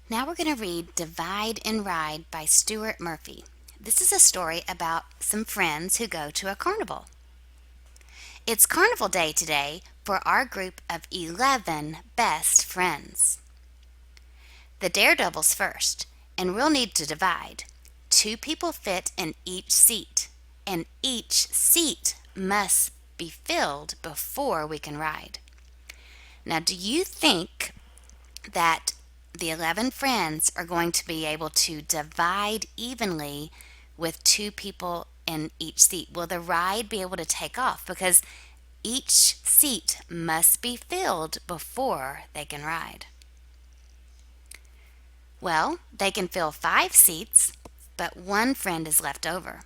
Now we're going to read Divide and Ride by Stuart Murphy. This is a story about some friends who go to a carnival. It's carnival day today for our group of 11 best friends. The daredevils first, and we'll need to divide. 2 people fit in each seat, and each seat must be filled before we can ride. Now, do you think that the 11 friends are going to be able to divide evenly with 2 people in each seat? Will the ride be able to take off? Because each seat must be filled before they can ride. Well, they can fill 5 seats, but 1 friend is left over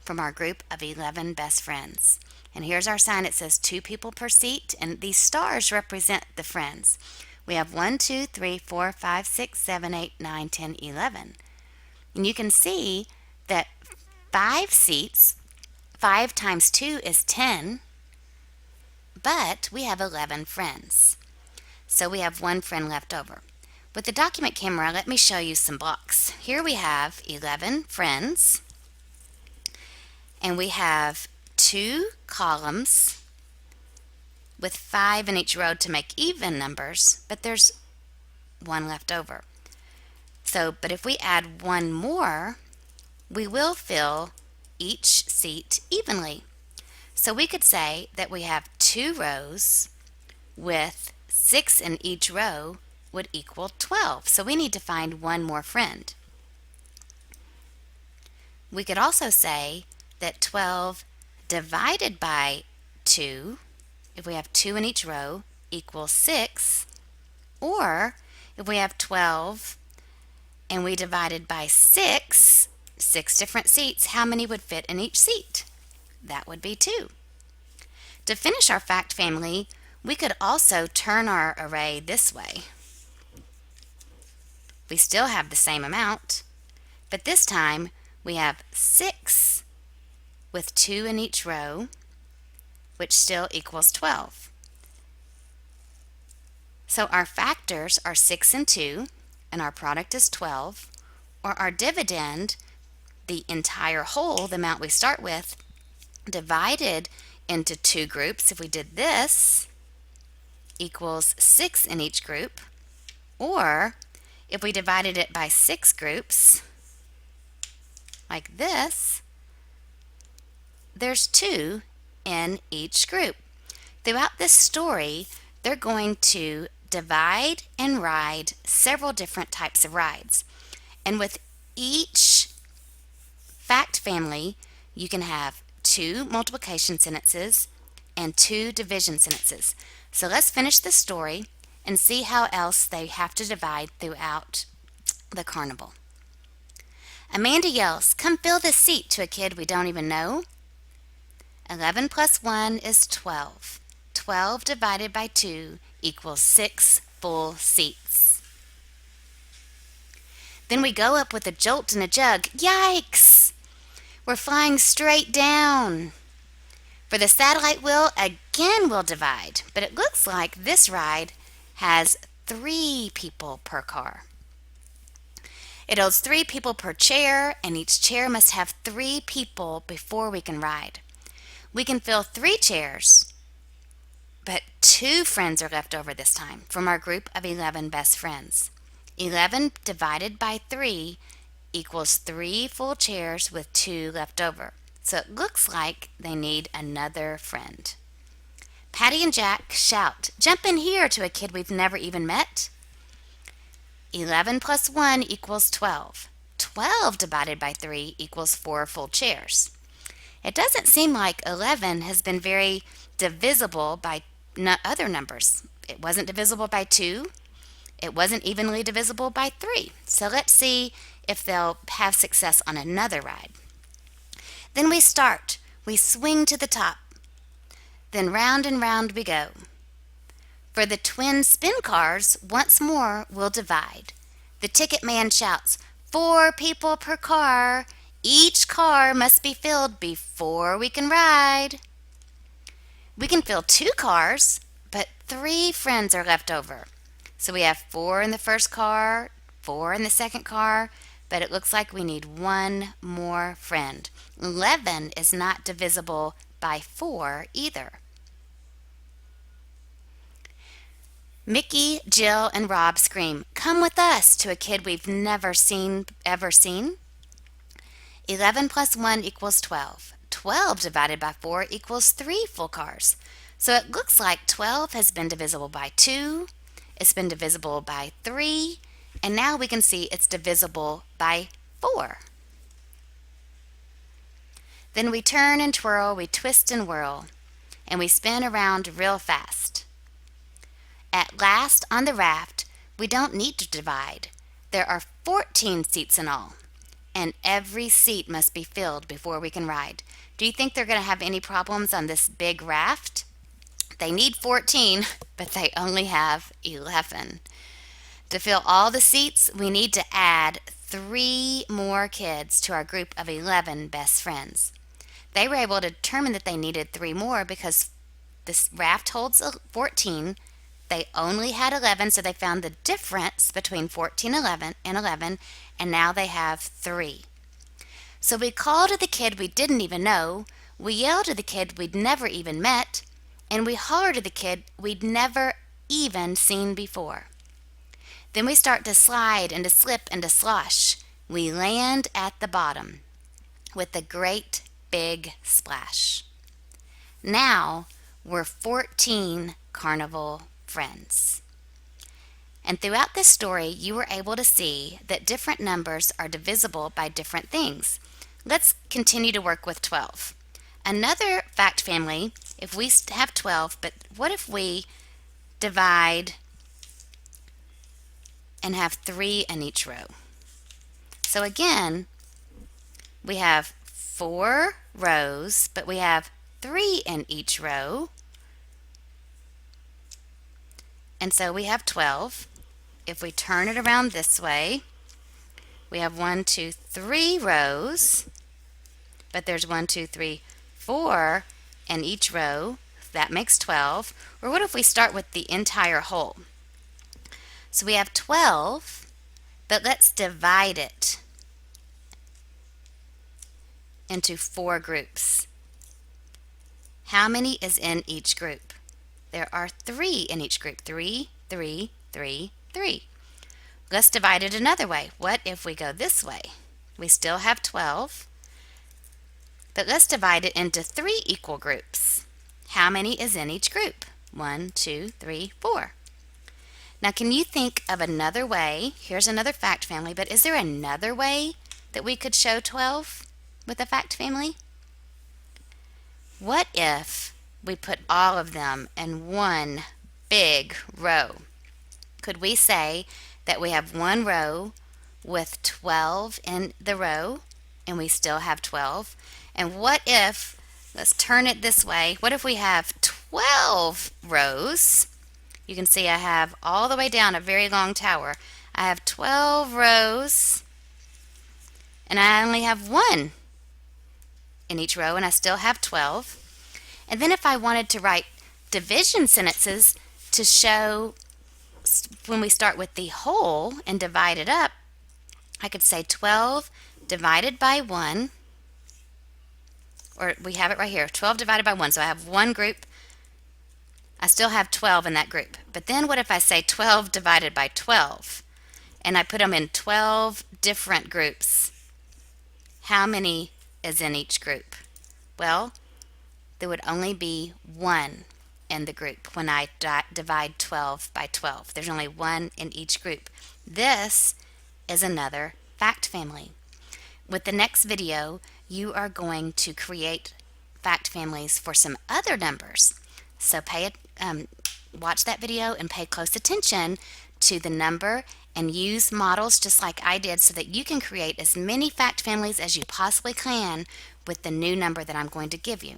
from our group of 11 best friends. And here's our sign. It says 2 people per seat, and these stars represent the friends. We have 1, 2, 3, 4, 5, 6, 7, 8, 9, 10, 11. And you can see that 5 seats, 5 times 2 is 10, but we have 11 friends. So we have 1 friend left over. With the document camera, let me show you some blocks. Here we have 11 friends, and we have 2 columns with 5 in each row to make even numbers, but there's 1 left over. But if we add 1 more, we will fill each seat evenly. So we could say that we have 2 rows with 6 in each row would equal 12. So we need to find 1 more friend. We could also say that 12 divided by 2, if we have 2 in each row, equals 6. Or if we have 12 and we divided by 6 different seats, how many would fit in each seat? That would be 2. To finish our fact family, we could also turn our array this way. We still have the same amount, but this time we have 6 with 2 in each row, which still equals 12. So our factors are 6 and 2, and our product is 12, or our dividend, the entire whole, the amount we start with, divided into 2 groups, if we did this, equals 6 in each group, or if we divided it by 6 groups, like this, there's 2 in each group. Throughout this story, they're going to divide and ride several different types of rides. And with each fact family, you can have 2 multiplication sentences and 2 division sentences. So let's finish this story and see how else they have to divide throughout the carnival. Amanda yells, "Come fill this seat," to a kid we don't even know. 11 plus 1 is 12. 12 divided by 2 equals 6 full seats. Then we go up with a jolt and a jug. Yikes! We're flying straight down. For the satellite wheel, again we'll divide, but it looks like this ride has 3 people per car. It holds 3 people per chair, and each chair must have 3 people before we can ride. We can fill 3 chairs, but 2 friends are left over this time from our group of 11 best friends. 11 divided by 3 equals 3 full chairs with 2 left over. So it looks like they need another friend. Patty and Jack shout, "Jump in here," to a kid we've never even met. 11 plus 1 equals 12. 12 divided by 3 equals 4 full chairs. It doesn't seem like 11 has been very divisible by other numbers. It wasn't divisible by 2. It wasn't evenly divisible by 3. So let's see if they'll have success on another ride. Then we start. We swing to the top. Then round and round we go. For the twin spin cars, once more we'll divide. The ticket man shouts, 4 people per car. Each car must be filled before we can ride. We can fill 2 cars, but 3 friends are left over. So we have 4 in the first car, 4 in the second car, but it looks like we need one more friend. 11 is not divisible by 4 either. Mickey, Jill, and Rob scream, "Come with us," to a kid we've never ever seen. 11 plus 1 equals 12. 12 divided by 4 equals 3 full cars. So it looks like 12 has been divisible by 2, it's been divisible by 3, and now we can see it's divisible by 4. Then we turn and twirl, we twist and whirl, and we spin around real fast. At last, on the raft, we don't need to divide. There are 14 seats in all, and every seat must be filled before we can ride. Do you think they're going to have any problems on this big raft? They need 14, but they only have 11. To fill all the seats, we need to add 3 more kids to our group of 11 best friends. They were able to determine that they needed 3 more because this raft holds 14. They only had 11, so they found the difference between 14 and 11, and now they have 3. So we called to the kid we didn't even know, we yelled at the kid we'd never even met, and we hollered at the kid we'd never even seen before. Then we start to slide and to slip and to slosh. We land at the bottom with a great big splash. Now we're 14 carnival friends. And throughout this story, you were able to see that different numbers are divisible by different things. Let's continue to work with 12. Another fact family, if we have 12, but what if we divide and have 3 in each row? So again, we have 4 rows, but we have 3 in each row. And so we have 12. If we turn it around this way, we have 1, 2, 3 rows, but there's 1, 2, 3, 4 in each row. That makes 12. Or what if we start with the entire whole? So we have 12, but let's divide it into 4 groups. How many is in each group? There are 3 in each group. 3, 3, 3, 3. Let's divide it another way. What if we go this way? We still have 12, but let's divide it into 3 equal groups. How many is in each group? 1, 2, 3, 4. Now can you think of another way? Here's another fact family, but is there another way that we could show 12 with a fact family? What if we put all of them in one big row? Could we say that we have one row with 12 in the row and we still have 12? And what if, let's turn it this way, what if we have 12 rows? You can see I have all the way down a very long tower. I have 12 rows and I only have 1 in each row, and I still have 12. And then if I wanted to write division sentences to show when we start with the whole and divide it up, I could say 12 divided by 1, or we have it right here, 12 divided by 1. So I have one group. I still have 12 in that group. But then what if I say 12 divided by 12? And I put them in 12 different groups. How many is in each group? Well, there would only be 1 in the group when I divide 12 by 12. There's only 1 in each group. This is another fact family. With the next video, you are going to create fact families for some other numbers. So watch that video and pay close attention to the number and use models just like I did so that you can create as many fact families as you possibly can with the new number that I'm going to give you.